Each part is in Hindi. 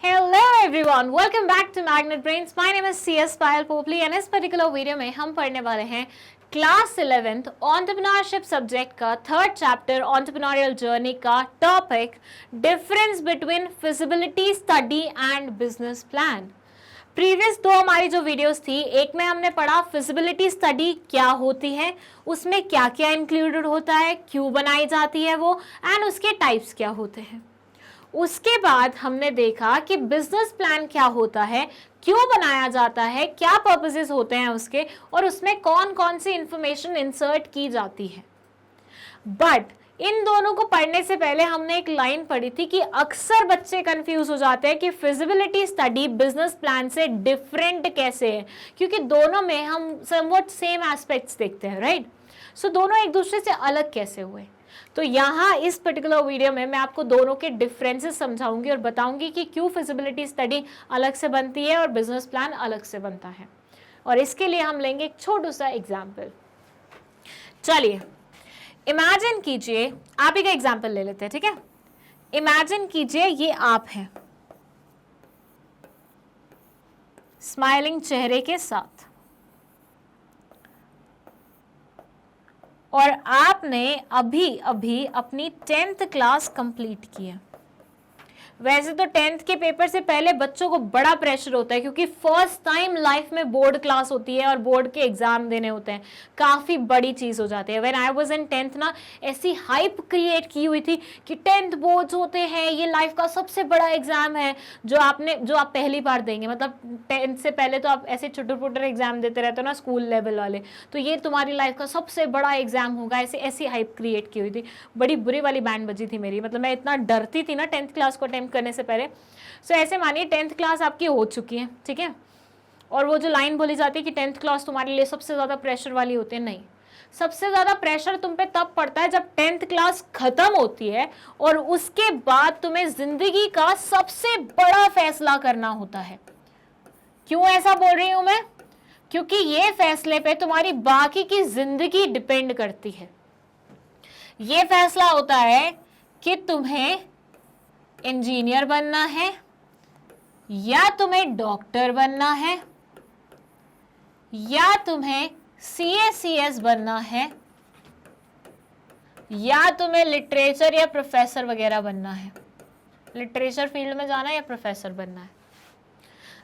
Hello everyone, welcome back to Magnet Brains. My name is CS Payal Popli and इस पर्टिकुलर वीडियो में हम पढ़ने वाले हैं क्लास 11th एंटरप्रेन्योरशिप सब्जेक्ट का थर्ड चैप्टर एंटरप्रेन्योरियल जर्नी का topic difference between feasibility study and business plan. Previous दो हमारी जो वीडियोस थी, एक में हमने पढ़ा फिजिबिलिटी स्टडी क्या होती है, उसमें क्या क्या इंक्लूडेड होता है, क्यों बनाई जाती है वो, एंड उसके टाइप्स क्या होते हैं। उसके बाद हमने देखा कि बिजनेस प्लान क्या होता है, क्यों बनाया जाता है, क्या पर्पसेस होते हैं उसके, और उसमें कौन कौन सी इंफॉर्मेशन इंसर्ट की जाती है। बट इन दोनों को पढ़ने से पहले हमने एक लाइन पढ़ी थी कि अक्सर बच्चे कंफ्यूज हो जाते हैं कि फिजिबिलिटी स्टडी बिजनेस प्लान से डिफरेंट कैसे है, क्योंकि दोनों में हम समवट सेम एस्पेक्ट्स देखते हैं, राइट। सो दोनों एक दूसरे से अलग कैसे हुए। तो यहाँ इस पर्टिकुलर वीडियो में मैं आपको दोनों के डिफरेंसेस समझाऊंगी और बताऊंगी कि क्यों फिजिबिलिटी स्टडी अलग से बनती है और बिजनेस प्लान अलग से बनता है। और इसके लिए हम लेंगे एक छोटा सा एग्जाम्पल। चलिए इमेजिन कीजिए, आप ही का एग्जाम्पल ले लेते हैं, ठीक है। इमेजिन कीजिए ये आप हैं स्माइलिंग चेहरे के साथ, और आपने अभी अभी अपनी 10th क्लास कंप्लीट की है। वैसे तो 10th के पेपर से पहले बच्चों को बड़ा प्रेशर होता है, क्योंकि फर्स्ट टाइम लाइफ में बोर्ड क्लास होती है और बोर्ड के एग्जाम देने होते हैं, काफ़ी बड़ी चीज़ हो जाती है। When I was in 10th ना, ऐसी हाइप क्रिएट की हुई थी कि 10th बोर्ड्स होते हैं, ये लाइफ का सबसे बड़ा एग्जाम है जो आप पहली बार देंगे। मतलब 10th से पहले तो आप ऐसे छुटर पुटर एग्जाम देते रहते हो ना, स्कूल लेवल वाले, तो ये तुम्हारी लाइफ का सबसे बड़ा एग्जाम होगा, ऐसी हाइप क्रिएट की हुई थी। बड़ी बुरी वाली बैंड बजी थी मेरी, मतलब मैं इतना डरती थी ना 10th क्लास को अटेम्प्ट करने से पहले। सो ऐसे मानिए 10th क्लास आपकी हो चुकी है, ठीक है, और वो जो लाइन बोली जाती है कि 10th क्लास तुम्हारे लिए सबसे ज्यादा प्रेशर वाली होती है, नहीं, सबसे ज्यादा प्रेशर तुम पे तब पड़ता है जब 10th क्लास खत्म होती है और उसके बाद तुम्हें जिंदगी का सबसे बड़ा फैसला करना होता है। क्यों ऐसा बोल रही हूं मैं? क्योंकि ये फैसले पे तुम्हारी बाकी की जिंदगी डिपेंड करती है। ये फैसला होता है कि तुम्हें इंजीनियर बनना है, या तुम्हें डॉक्टर बनना है, या तुम्हें CACS बनना है, या तुम्हें लिटरेचर या प्रोफेसर वगैरह बनना है। लिटरेचर फील्ड में जाना है या प्रोफेसर बनना है।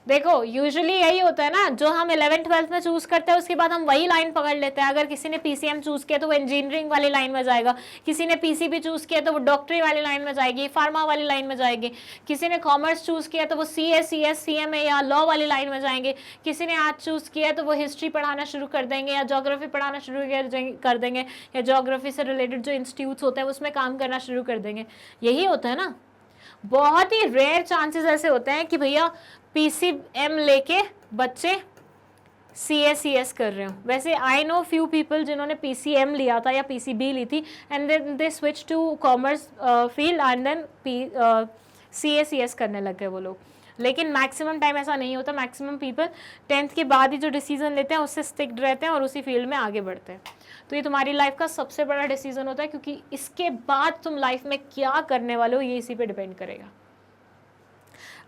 देखो यूजुअली यही होता है ना, जो हम 11th 12th में चूज करते हैं उसके बाद हम वही लाइन पकड़ लेते हैं। अगर किसी ने PCM चूज किया तो वो इंजीनियरिंग वाली लाइन में जाएगा, किसी ने PCB चूज किया तो वो डॉक्टरी वाली लाइन में जाएगी, फार्मा वाली लाइन में जाएगी, किसी ने कॉमर्स चूज किया तो वो CACS CMA या लॉ वाली लाइन में जाएंगे, किसी ने आर्ट चूज किया तो वो हिस्ट्री पढ़ाना शुरू कर देंगे या जोग्राफी पढ़ाना शुरू कर देंगे, या जोग्राफी से रिलेटेड जो इंस्टीट्यूट्स होते हैं उसमें काम करना शुरू कर देंगे। यही होता है ना। बहुत ही रेयर चांसेस ऐसे होते हैं कि भैया PCM लेके बच्चे CACS कर रहे हो। वैसे आई नो फ्यू पीपल जिन्होंने PCM लिया था या PCB ली थी and then they switch to commerce field and then CACS करने लग गए वो लोग। लेकिन मैक्सिमम टाइम ऐसा नहीं होता। मैक्सिमम पीपल 10th के बाद ही जो डिसीजन लेते हैं उससे स्टिक्ड रहते हैं और उसी फील्ड में आगे बढ़ते हैं। तो ये तुम्हारी लाइफ का सबसे बड़ा डिसीजन होता है, क्योंकि इसके बाद तुम लाइफ में क्या करने वाले हो ये इसी पे डिपेंड करेगा।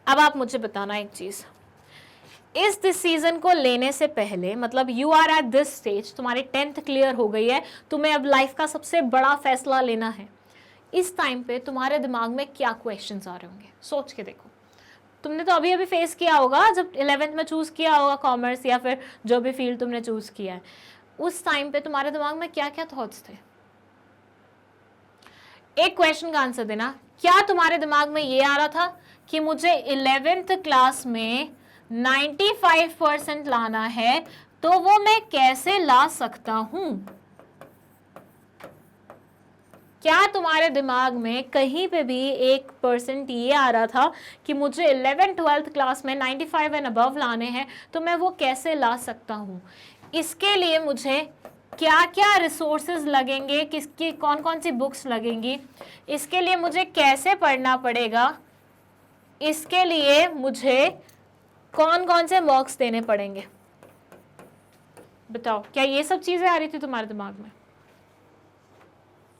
अब आप मुझे बताना एक चीज, इस डिसीजन को लेने से पहले, मतलब you are at this stage, तुम्हारी 10th क्लियर हो गई है, तुम्हें अब लाइफ का सबसे बड़ा फैसला लेना है। इस टाइम पे तुम्हारे दिमाग में क्या क्वेश्चंस आ रहे होंगे, सोच के देखो। तुमने तो अभी अभी फेस किया होगा जब 11th में चूज किया होगा कॉमर्स या फिर जो भी फील्ड तुमने चूज किया है, उस टाइम पे तुम्हारे दिमाग में क्या क्या थॉट्स थे। एक क्वेश्चन का आंसर देना। क्या तुम्हारे दिमाग में ये आ रहा था कि मुझे 11th क्लास में 95% लाना है, तो वो मैं कैसे ला सकता हूं? क्या तुम्हारे दिमाग में कहीं पे भी 1% ये आ रहा था कि मुझे 11th 12th क्लास में 95 एंड अबव लाने हैं, तो मैं वो कैसे ला सकता हूं? इसके लिए मुझे क्या क्या रिसोर्सेज लगेंगे, किसकी कौन कौन सी बुक्स लगेंगी, इसके लिए मुझे कैसे पढ़ना पड़ेगा, इसके लिए मुझे कौन कौन से मॉक्स देने पड़ेंगे। बताओ, क्या ये सब चीजें आ रही थी तुम्हारे दिमाग में?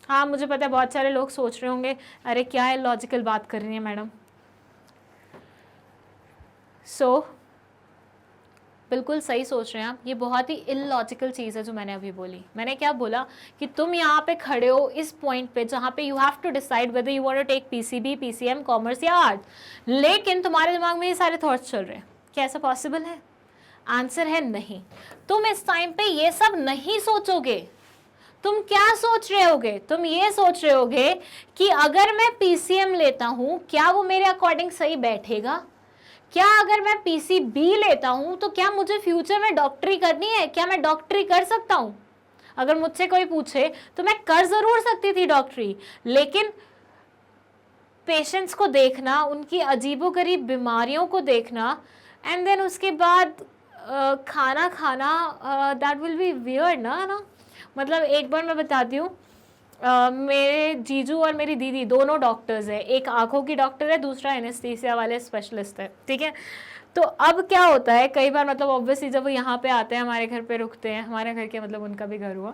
हाँ, मुझे पता है बहुत सारे लोग सोच रहे होंगे अरे क्या है लॉजिकल बात कर रही है मैडम। सो बिल्कुल सही सोच रहे हैं आप। ये बहुत ही इलॉजिकल चीज़ है जो मैंने अभी बोली। मैंने क्या बोला कि तुम यहाँ पे खड़े हो इस पॉइंट पे जहाँ पे you have to decide whether you want to take PCB, PCM, commerce या आर्ट, लेकिन तुम्हारे दिमाग में ये सारे थॉट्स चल रहे हैं। क्या ऐसा पॉसिबल है? आंसर है नहीं। तुम इस टाइम पे ये सब नहीं सोचोगे। तुम क्या सोच रहे होगे? तुम ये सोच रहे होगे कि अगर मैं पीसीएम लेता हूँ क्या वो मेरे अकॉर्डिंग सही बैठेगा? क्या अगर मैं पीसीबी लेता हूं तो क्या मुझे फ्यूचर में डॉक्टरी करनी है? क्या मैं डॉक्टरी कर सकता हूं? अगर मुझसे कोई पूछे तो मैं कर जरूर सकती थी डॉक्टरी, लेकिन पेशेंट्स को देखना, उनकी अजीबोगरीब बीमारियों को देखना एंड देन उसके बाद खाना खाना, दैट विल बी वियर्ड ना। मतलब एक बार मैं बताती हूँ, मेरे जीजू और मेरी दीदी दोनों डॉक्टर्स हैं। एक आंखों की डॉक्टर है, दूसरा एनेस्थीसिया वाले स्पेशलिस्ट है, ठीक है। तो अब क्या होता है कई बार, मतलब ऑब्वियसली जब वो यहाँ पे आते हैं हमारे घर पे रुकते हैं, हमारे घर के मतलब उनका भी घर हुआ,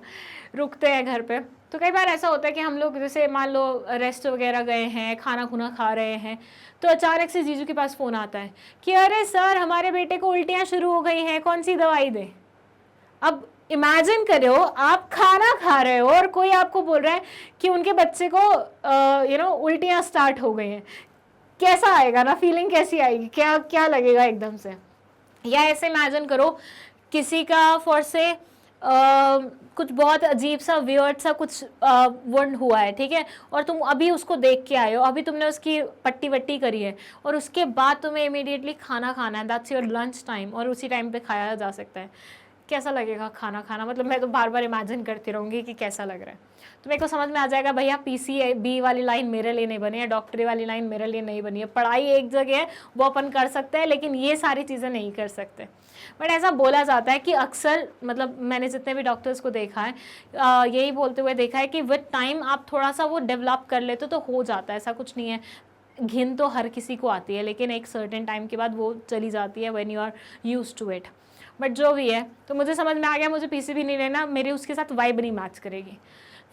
रुकते हैं घर पे, तो कई बार ऐसा होता है कि हम लोग जैसे मान लो रेस्ट वगैरह गए हैं, खाना खुना खा रहे हैं, तो अचानक से जीजू के पास फ़ोन आता है कि अरे सर हमारे बेटे को उल्टियाँ शुरू हो गई हैं, कौन सी दवाई दें। अब इमेजिन करो आप खाना खा रहे हो और कोई आपको बोल रहा है कि उनके बच्चे को उल्टियाँ स्टार्ट हो गई हैं। कैसा आएगा ना, फीलिंग कैसी आएगी, क्या क्या लगेगा एकदम से। या ऐसे इमेजिन करो किसी का फॉर से कुछ बहुत अजीब सा वियर्ड सा कुछ वुंड हुआ है, ठीक है, और तुम अभी उसको देख के आए हो, अभी तुमने उसकी पट्टी वट्टी करी है और उसके बाद तुम्हें इमीडिएटली खाना खाना है, दैट्स योर लंच टाइम, और उसी टाइम पे खाया जा सकता है। कैसा लगेगा खाना खाना? मतलब मैं तो बार बार इमेजिन करती रहूँगी कि कैसा लग रहा है। तो मेरे को समझ में आ जाएगा भैया पीसीबी वाली लाइन मेरे लिए नहीं बनी है, डॉक्टरी वाली लाइन मेरे लिए नहीं बनी है। पढ़ाई एक जगह है वो अपन कर सकते हैं, लेकिन ये सारी चीज़ें नहीं कर सकते। बट ऐसा बोला जाता है कि अक्सर, मतलब मैंने जितने भी डॉक्टर्स को देखा है यही बोलते हुए देखा है कि विद टाइम आप थोड़ा सा वो डेवलप कर लेते तो हो जाता है, ऐसा कुछ नहीं है। घिन तो हर किसी को आती है, लेकिन एक सर्टेन टाइम के बाद वो चली जाती है when you are used to it. But जो भी है, तो मुझे समझ में आ गया मुझे पीसीबी नहीं लेना, मेरी उसके साथ वाइब नहीं मैच करेगी।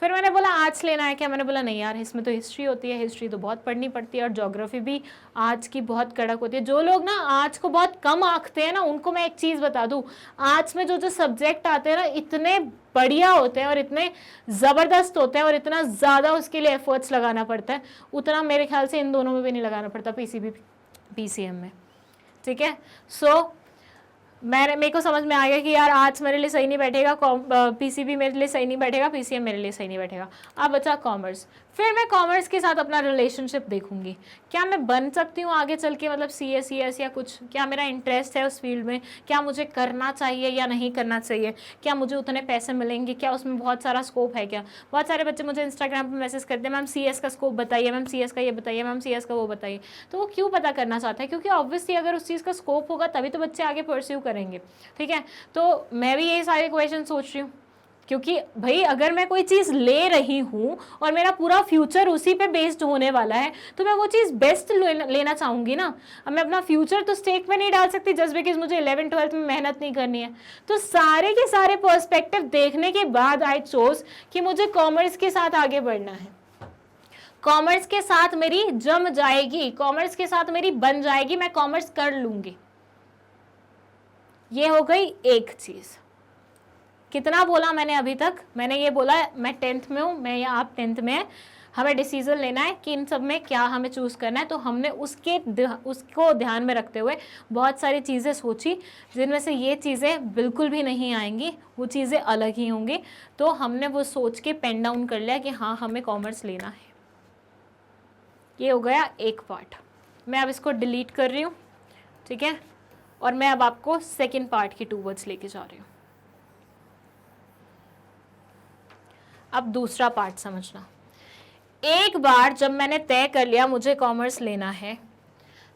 फिर मैंने बोला आर्ट्स लेना है क्या? मैंने बोला नहीं यार, इसमें तो हिस्ट्री होती है, हिस्ट्री तो बहुत पढ़नी पड़ती है, और ज्योग्राफी भी आज की बहुत कड़क होती है। जो लोग ना आर्ट्स को बहुत कम आंकते हैं ना, उनको मैं एक चीज़ बता दूँ, आर्ट्स में जो जो सब्जेक्ट आते हैं ना इतने बढ़िया होते हैं और इतने ज़बरदस्त होते हैं और इतना ज़्यादा उसके लिए एफर्ट्स लगाना पड़ता है, उतना मेरे ख्याल से इन दोनों में भी नहीं लगाना पड़ता, पीसीबी पीसीएम में, ठीक है। सो मेरे को समझ में आ गया कि यार आर्ट्स मेरे लिए सही नहीं बैठेगा, पीसीबी मेरे लिए सही नहीं बैठेगा, पीसीएम मेरे लिए सही नहीं बैठेगा। अब बचा कॉमर्स। फिर मैं कॉमर्स के साथ अपना रिलेशनशिप देखूंगी, क्या मैं बन सकती हूँ आगे चल के, मतलब सीएस या कुछ, क्या मेरा इंटरेस्ट है उस फील्ड में, क्या मुझे करना चाहिए या नहीं करना चाहिए, क्या मुझे उतने पैसे मिलेंगे, क्या उसमें बहुत सारा स्कोप है क्या। बहुत सारे बच्चे मुझे इंस्टाग्राम पर मैसेज करते हैं मैम सीएस का स्कोप बताइए, मैम सीएस का ये बताइए, मैम सीएस का वो बताइए। तो वो क्यों पता करना चाहता है? क्योंकि ऑब्वियसली अगर उस चीज़ का स्कोप होगा तभी तो बच्चे आगे परस्यू करेंगे, ठीक है। तो मैं भी यही सारे क्वेश्चन सोच रही हूँ, क्योंकि भाई अगर मैं कोई चीज़ ले रही हूँ और मेरा पूरा फ्यूचर उसी पे बेस्ड होने वाला है, तो मैं वो चीज़ बेस्ट लेना चाहूँगी ना। अब मैं अपना फ्यूचर तो स्टेक में नहीं डाल सकती जस्ट बिकॉज मुझे 11th-12th में मेहनत नहीं करनी है। तो सारे के सारे पर्सपेक्टिव देखने के बाद आई चोज कि मुझे कॉमर्स के साथ आगे बढ़ना है, कॉमर्स के साथ मेरी जम जाएगी, कॉमर्स के साथ मेरी बन जाएगी, मैं कॉमर्स कर लूँगी। ये हो गई एक चीज़। कितना बोला मैंने अभी तक? मैंने ये बोला मैं 10th में हूँ, मैं या आप 10th में हैं, हमें डिसीजन लेना है कि इन सब में क्या हमें चूज़ करना है। तो हमने उसको ध्यान में रखते हुए बहुत सारी चीज़ें सोची, जिनमें से ये चीज़ें बिल्कुल भी नहीं आएंगी, वो चीज़ें अलग ही होंगी। तो हमने वो सोच के पेन डाउन कर लिया कि हाँ हमें कॉमर्स लेना है। ये हो गया एक पार्ट। मैं अब इसको डिलीट कर रही हूँ, ठीक है, और मैं अब आपको सेकेंड पार्ट की 2 वर्ड्स लेके जा रही हूँ। अब दूसरा पार्ट समझना। एक बार जब मैंने तय कर लिया मुझे कॉमर्स लेना है,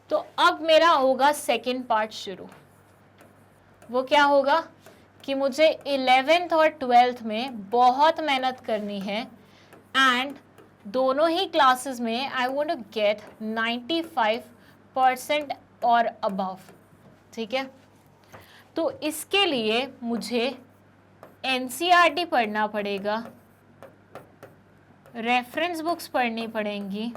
तो अब मेरा होगा सेकेंड पार्ट शुरू। वो क्या होगा कि मुझे 11th और 12th में बहुत मेहनत करनी है एंड दोनों ही क्लासेस में आई वांट टू गेट 95% और अबव, ठीक है। तो इसके लिए मुझे एनसीईआरटी पढ़ना पड़ेगा, रेफरेंस बुक्स पढ़नी पड़ेंगी,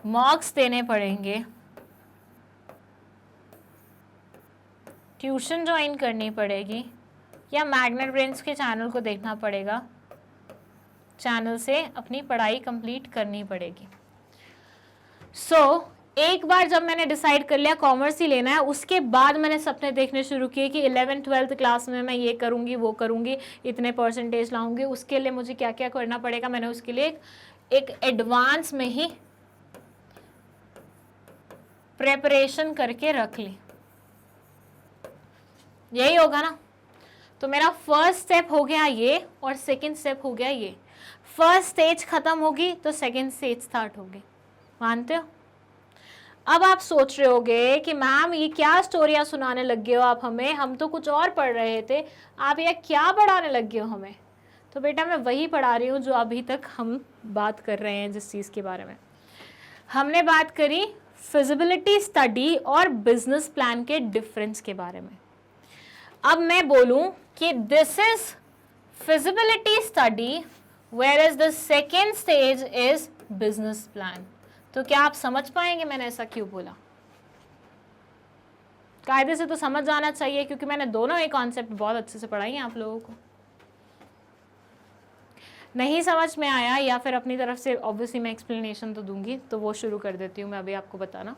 मार्क्स देने पड़ेंगे, ट्यूशन ज्वाइन करनी पड़ेगी, या मैग्नेट ब्रेन्स के चैनल को देखना पड़ेगा, चैनल से अपनी पढ़ाई कंप्लीट करनी पड़ेगी। एक बार जब मैंने डिसाइड कर लिया कॉमर्स ही लेना है, उसके बाद मैंने सपने देखने शुरू किए कि 11th-12th क्लास में मैं ये करूँगी, वो करूँगी, इतने परसेंटेज लाऊंगी, उसके लिए मुझे क्या क्या करना पड़ेगा। मैंने उसके लिए एक एडवांस में ही प्रेपरेशन करके रख ली। यही होगा ना। तो मेरा फर्स्ट स्टेप हो गया ये और सेकंड स्टेप हो गया ये। फर्स्ट स्टेज खत्म होगी तो सेकंड स्टेज स्टार्ट होगी। मानते हो? अब आप सोच रहे होगे कि मैम ये क्या स्टोरियां सुनाने लग गए हो आप हमें, हम तो कुछ और पढ़ रहे थे, आप ये क्या पढ़ाने लग गए हो हमें। तो बेटा मैं वही पढ़ा रही हूँ जो अभी तक हम बात कर रहे हैं। जिस चीज़ के बारे में हमने बात करी, फिजिबिलिटी स्टडी और बिजनेस प्लान के डिफरेंस के बारे में। अब मैं बोलूं कि this is feasibility study where is the second stage is business plan. तो क्या आप समझ पाएंगे मैंने ऐसा क्यों बोला? कायदे से तो समझ जाना चाहिए, क्योंकि मैंने दोनों ही कॉन्सेप्ट बहुत अच्छे से पढ़ाई हैं आप लोगों को। नहीं समझ में आया या फिर अपनी तरफ से ऑब्वियसली मैं एक्सप्लेनेशन तो दूंगी, तो वो शुरू कर देती हूँ मैं अभी आपको बताना।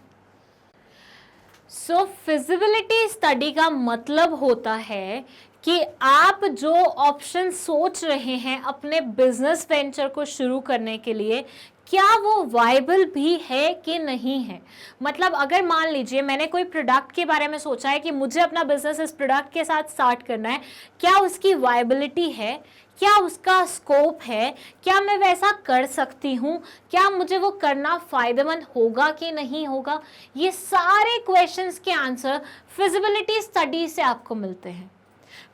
सो फिजिबिलिटी स्टडी का मतलब होता है कि आप जो ऑप्शन सोच रहे हैं अपने बिजनेस वेंचर को शुरू करने के लिए, क्या वो वायबल भी है कि नहीं है। मतलब अगर मान लीजिए मैंने कोई प्रोडक्ट के बारे में सोचा है कि मुझे अपना बिजनेस इस प्रोडक्ट के साथ स्टार्ट करना है, क्या उसकी वायबिलिटी है, क्या उसका स्कोप है, क्या मैं वैसा कर सकती हूँ, क्या मुझे वो करना फायदेमंद होगा कि नहीं होगा। ये सारे क्वेश्चंस के आंसर फिजिबिलिटी स्टडी से आपको मिलते हैं।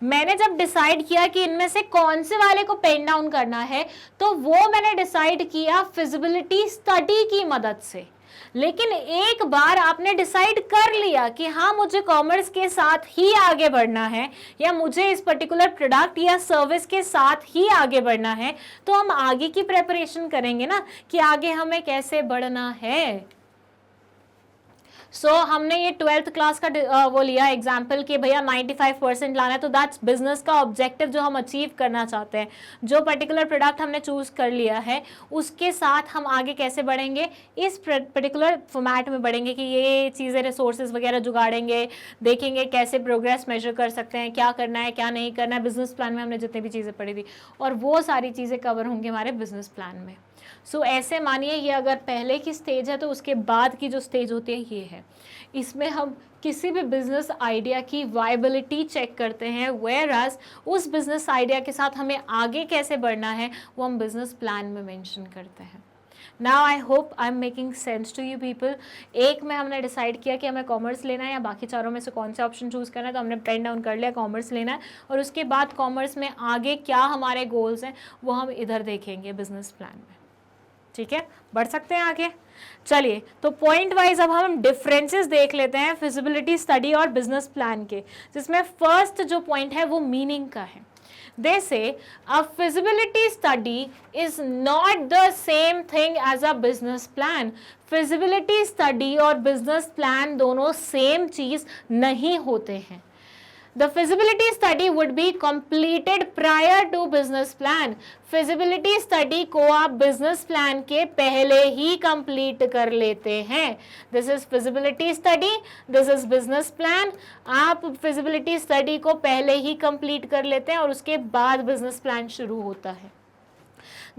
मैंने जब डिसाइड किया कि इनमें से कौन से वाले को पेन डाउन करना है, तो वो मैंने डिसाइड किया फिजिबिलिटी स्टडी की मदद से। लेकिन एक बार आपने डिसाइड कर लिया कि हाँ मुझे कॉमर्स के साथ ही आगे बढ़ना है, या मुझे इस पर्टिकुलर प्रोडक्ट या सर्विस के साथ ही आगे बढ़ना है, तो हम आगे की प्रेपरेशन करेंगे ना कि आगे हमें कैसे बढ़ना है। हमने ये 12th क्लास का वो लिया एग्जाम्पल कि भैया 95% लाना है, तो दैट्स बिजनेस का ऑब्जेक्टिव जो हम अचीव करना चाहते हैं। जो पर्टिकुलर प्रोडक्ट हमने चूज कर लिया है उसके साथ हम आगे कैसे बढ़ेंगे, इस पर्टिकुलर फॉर्मेट में बढ़ेंगे कि ये चीज़ें रिसोर्सेज वगैरह जुगाड़ेंगे, देखेंगे कैसे प्रोग्रेस मेजर कर सकते हैं, क्या करना है क्या नहीं करना है। बिजनेस प्लान में हमने जितनी भी चीज़ें पढ़ी थी और वो सारी चीज़ें कवर होंगी हमारे बिजनेस प्लान में। ऐसे मानिए ये अगर पहले की स्टेज है तो उसके बाद की जो स्टेज होती है ये है। इसमें हम किसी भी बिजनेस आइडिया की वायबिलिटी चेक करते हैं, वेयर एज उस बिजनेस आइडिया के साथ हमें आगे कैसे बढ़ना है वो हम बिजनेस प्लान में मेंशन करते हैं। Now I hope I am making sense to you people. एक में हमने डिसाइड किया कि हमें कॉमर्स लेना है या बाकी चारों में से कौन सा ऑप्शन चूज़ करना है, तो हमने पेन डाउन कर लिया कॉमर्स लेना है। और उसके बाद कॉमर्स में आगे क्या हमारे गोल्स हैं वो हम इधर देखेंगे बिजनेस प्लान में। ठीक है, बढ़ सकते हैं आगे। चलिए तो पॉइंट वाइज अब हम डिफरेंसेस देख लेते हैं फिजिबिलिटी स्टडी और बिजनेस प्लान के, जिसमें फर्स्ट जो पॉइंट है वो मीनिंग का है। They say a feasibility study is not the same thing as a business plan. Feasibility study और business plan दोनों same चीज नहीं होते हैं। The feasibility study would be completed prior to business plan. Feasibility study को आप business plan के पहले ही complete कर लेते हैं। This is feasibility study, this is business plan. आप feasibility study को पहले ही complete कर लेते हैं और उसके बाद business plan शुरू होता है।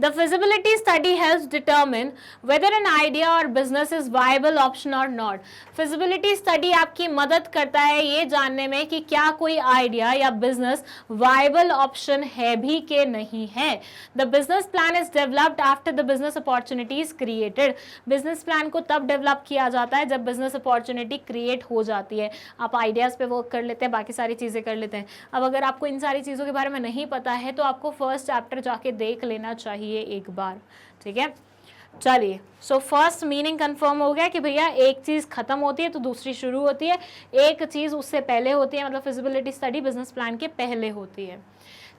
The feasibility study helps determine whether an idea or business is viable option or not. Feasibility study आपकी मदद करता है ये जानने में कि क्या कोई आइडिया या बिजनेस viable option है भी कि नहीं है। The business plan is developed after the business opportunity is created. Business plan को तब डेवलप किया जाता है जब business opportunity create हो जाती है। आप आइडियाज़ पे वर्क कर लेते हैं, बाकी सारी चीज़ें कर लेते हैं। अब अगर आपको इन सारी चीज़ों के बारे में नहीं पता है तो आपको फर्स्ट चैप्टर जाके देख लेना चाहिए एक बार। ठीक है, चलिए फर्स्ट मीनिंग कंफर्म हो गया कि भैया एक चीज खत्म होती है तो दूसरी शुरू होती है, एक चीज उससे पहले होती है, मतलब फिजिबिलिटी स्टडी बिजनेस प्लान के पहले होती है।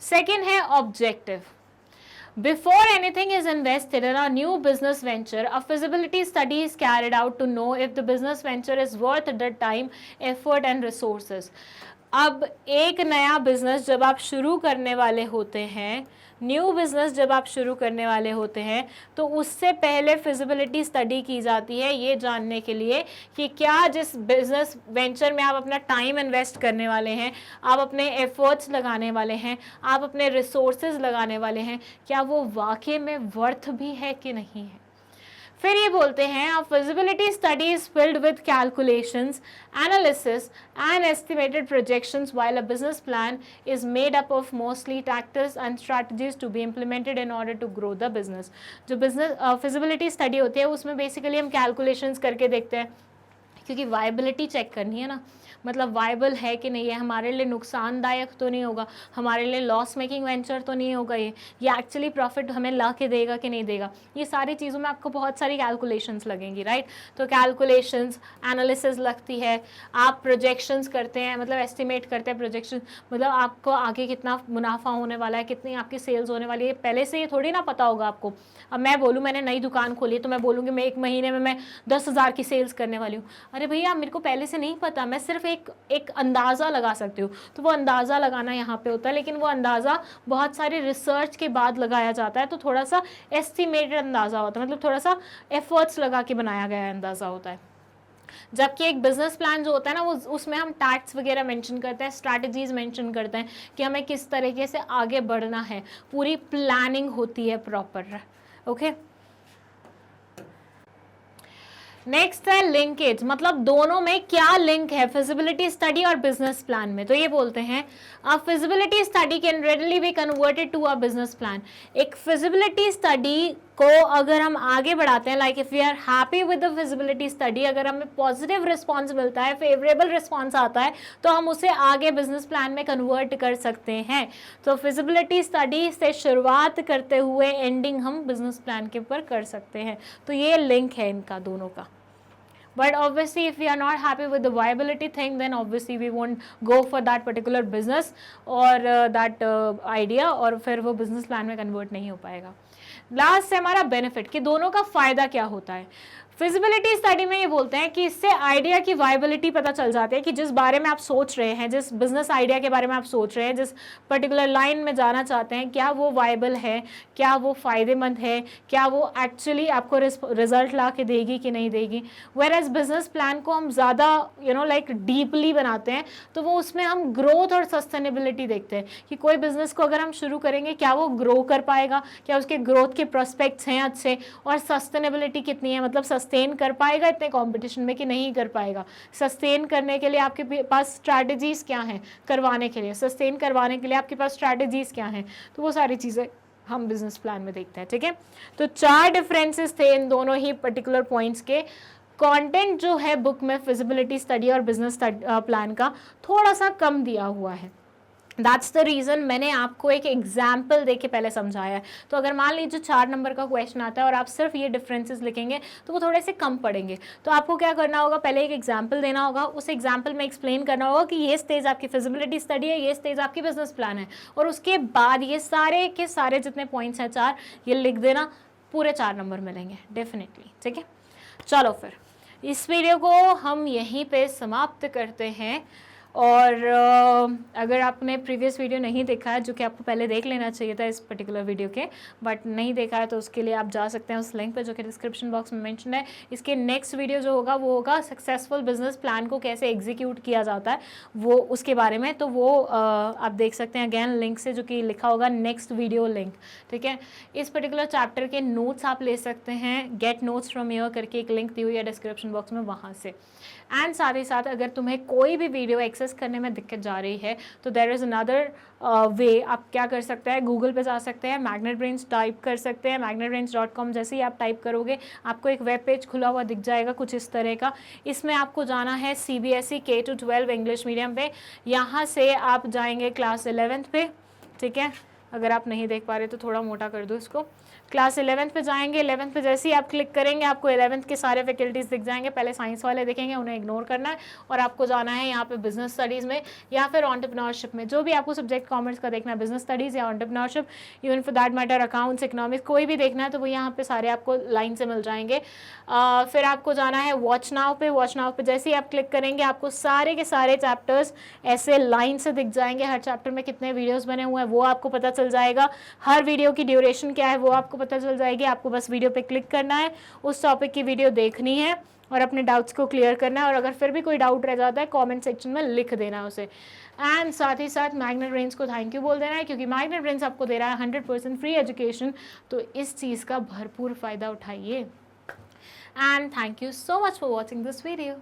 सेकंड है objective. Before anything is invested in a new business venture, a feasibility study is carried out to know if the business venture is worth the time, effort and resources. अब एक नया बिजनेस जब आप शुरू करने वाले होते हैं, न्यू बिजनेस जब आप शुरू करने वाले होते हैं, तो उससे पहले फिजिबिलिटी स्टडी की जाती है ये जानने के लिए कि क्या जिस बिजनेस वेंचर में आप अपना टाइम इन्वेस्ट करने वाले हैं, आप अपने एफर्ट्स लगाने वाले हैं, आप अपने रिसोर्सेज लगाने वाले हैं, क्या वो वाकई में वर्थ भी है कि नहीं है। फिर ये बोलते हैं a feasibility study is filled with calculations, analysis and estimated projections while a business plan is made up of mostly tactics and strategies to be implemented in order to grow the business. जो बिजनेस फिजिबिलिटी स्टडी होती है उसमें बेसिकली हम कैलकुलेशंस करके देखते हैं, क्योंकि वायबिलिटी चेक करनी है ना, मतलब वायबल है कि नहीं है, हमारे लिए नुकसानदायक तो नहीं होगा, हमारे लिए लॉस मेकिंग वेंचर तो नहीं होगा, ये एक्चुअली प्रॉफिट हमें ला के देगा कि नहीं देगा। ये सारी चीज़ों में आपको बहुत सारी कैलकुलेशंस लगेंगी, राइट। तो कैलकुलेशंस, एनालिसिस लगती है, आप प्रोजेक्शंस करते हैं, मतलब एस्टिमेट करते हैं, प्रोजेक्शन मतलब आपको आगे कितना मुनाफा होने वाला है, कितनी आपकी सेल्स होने वाली है, पहले से ये थोड़ी ना पता होगा आपको। अब मैं बोलूँ मैंने नई दुकान खोली है तो मैं बोलूँगी मैं 1 महीने में मैं 10,000 की सेल्स करने वाली हूँ। अरे भैया मेरे को पहले से नहीं पता, मैं सिर्फ एक अंदाज़ा लगा सकती हूँ। तो वो अंदाज़ा लगाना यहाँ पे होता है, लेकिन वो अंदाज़ा बहुत सारी रिसर्च के बाद लगाया जाता है, तो थोड़ा सा एस्टिमेटेड अंदाज़ा होता है, मतलब थोड़ा सा एफर्ट्स लगा के बनाया गया अंदाज़ा होता है। जबकि एक बिजनेस प्लान जो होता है ना, वो उसमें हम टैक्स वगैरह मेंशन करते हैं, स्ट्रैटेजीज मेंशन करते हैं कि हमें किस तरीके से आगे बढ़ना है, पूरी प्लानिंग होती है प्रॉपर। ओके, नेक्स्ट है लिंकेज, मतलब दोनों में क्या लिंक है फिजिबिलिटी स्टडी और बिजनेस प्लान में। तो ये बोलते हैं a feasibility study can readily be converted to a business plan. एक फिजिबिलिटी स्टडी को अगर हम आगे बढ़ाते हैं, like if we are happy with the feasibility study, अगर हमें पॉजिटिव रिस्पॉन्स मिलता है, फेवरेबल रिस्पॉन्स आता है, तो हम उसे आगे बिजनेस प्लान में कन्वर्ट कर सकते हैं। तो फिजिबिलिटी स्टडी से शुरुआत करते हुए एंडिंग हम बिजनेस प्लान के ऊपर कर सकते हैं। तो ये लिंक है इनका दोनों का। But obviously if we are not happy with the viability thing, then obviously we won't go for that particular business or that idea, और फिर वो business plan में convert नहीं हो पाएगा। लास्ट है हमारा बेनिफिट, कि दोनों का फायदा क्या होता है। फिजिबिलिटी स्टडी में ये बोलते हैं कि इससे आइडिया की वायबिलिटी पता चल जाती है, कि जिस बारे में आप सोच रहे हैं, जिस बिजनेस आइडिया के बारे में आप सोच रहे हैं, जिस पर्टिकुलर लाइन में जाना चाहते हैं, क्या वो वायबल है, क्या वो फ़ायदेमंद है, क्या वो एक्चुअली आपको रिजल्ट ला के देगी कि नहीं देगी। वेयर एज बिजनेस प्लान को हम ज़्यादा लाइक डीपली बनाते हैं, तो वो उसमें हम ग्रोथ और सस्टेनेबिलिटी देखते हैं कि कोई बिजनेस को अगर हम शुरू करेंगे क्या वो ग्रो कर पाएगा, क्या उसके ग्रोथ के प्रोस्पेक्ट्स हैं अच्छे, और सस्टेनेबिलिटी कितनी है, मतलब सस्टेन कर पाएगा इतने कंपटीशन में कि नहीं कर पाएगा। सस्टेन करने के लिए आपके पास स्ट्रैटेजीज क्या हैं, करवाने के लिए सस्टेन करवाने के लिए आपके पास स्ट्रैटेजीज क्या हैं, तो वो सारी चीज़ें हम बिजनेस प्लान में देखते हैं। ठीक है, तो 4 डिफरेंसेस थे इन दोनों ही पर्टिकुलर पॉइंट्स के। कंटेंट जो है बुक में फिजिबिलिटी स्टडी और बिजनेस प्लान का थोड़ा सा कम दिया हुआ है, दैट्स द रीज़न मैंने आपको एक एग्जाम्पल दे के पहले समझाया है। तो अगर मान लीजिए 4 नंबर का क्वेश्चन आता है और आप सिर्फ ये डिफरेंसेस लिखेंगे तो वो थोड़े से कम पड़ेंगे। तो आपको क्या करना होगा, पहले एक एग्जाम्पल देना होगा, उस एग्जाम्पल में एक्सप्लेन करना होगा कि ये स्टेज आपकी फिजिबिलिटी स्टडी है, ये स्टेज आपकी बिजनेस प्लान है, और उसके बाद ये सारे के सारे जितने पॉइंट्स हैं 4 ये लिख देना, पूरे 4 नंबर मिलेंगे डेफिनेटली। ठीक है, चलो फिर इस वीडियो को हम यहीं पे समाप्त करते हैं। और अगर आपने प्रीवियस वीडियो नहीं देखा है, जो कि आपको पहले देख लेना चाहिए था इस पर्टिकुलर वीडियो के, बट नहीं देखा है, तो उसके लिए आप जा सकते हैं उस लिंक पे जो कि डिस्क्रिप्शन बॉक्स में मेंशन है। इसके नेक्स्ट वीडियो जो होगा वो होगा सक्सेसफुल बिजनेस प्लान को कैसे एग्जीक्यूट किया जाता है, वो उसके बारे में। तो वो आप देख सकते हैं अगेन लिंक से, जो कि लिखा होगा नेक्स्ट वीडियो लिंक। ठीक है, इस पर्टिकुलर चैप्टर के नोट्स आप ले सकते हैं, गेट नोट्स फ्रॉम हियर करके एक लिंक दी हुई है डिस्क्रिप्शन बॉक्स में, वहाँ से। एंड साथ ही साथ अगर तुम्हें कोई भी वीडियो एक्सेस करने में दिक्कत जा रही है तो देयर इज़ अनदर वे, आप क्या कर सकते हैं, गूगल पे जा सकते हैं, मैग्नेट ब्रेन्स टाइप कर सकते हैं, magnetbrains.com जैसे ही आप टाइप करोगे आपको एक वेब पेज खुला हुआ दिख जाएगा कुछ इस तरह का। इसमें आपको जाना है CBSE K-12 इंग्लिश मीडियम पे, यहाँ से आप जाएंगे क्लास 11th पे। ठीक है, अगर आप नहीं देख पा रहे तो थोड़ा मोटा कर दो इसको। क्लास 11th पे जाएंगे, 11th पे जैसे ही आप क्लिक करेंगे आपको 11th के सारे फैकल्टीज दिख जाएंगे। पहले साइंस वाले दिखेंगे, उन्हें इग्नोर करना है और आपको जाना है यहाँ पे बिजनेस स्टडीज़ में या फिर एंटरप्रेन्योरशिप में, जो भी आपको सब्जेक्ट कॉमर्स का देखना है, बिजनेस स्टडीज़ या entrepreneurship, even for that matter accounts, economics, कोई भी देखना है तो वो यहाँ पे सारे आपको लाइन से मिल जाएंगे। फिर आपको जाना है वॉच नाउ पे। वॉच नाउ पे जैसे ही आप क्लिक करेंगे आपको सारे के सारे चैप्टर्स ऐसे लाइन से दिख जाएंगे। हर चैप्टर में कितने वीडियोस बने हुए हैं वो आपको पता चल जाएगा, हर वीडियो की ड्यूरेशन क्या है वो आपको पता चल जाएगी। आपको बस वीडियो पे क्लिक करना है, उस टॉपिक की वीडियो देखनी है और अपने डाउट्स को क्लियर करना है, और अगर फिर भी कोई डाउट रह जाता है कमेंट सेक्शन में लिख देना उसे। एंड साथ ही साथ मैग्नेट ब्रेन्स को थैंक यू बोल देना है, क्योंकि मैग्नेट ब्रेन्स आपको दे रहा है 100% फ्री एजुकेशन, तो इस चीज़ का भरपूर फ़ायदा उठाइए। And thank you so much for watching this video.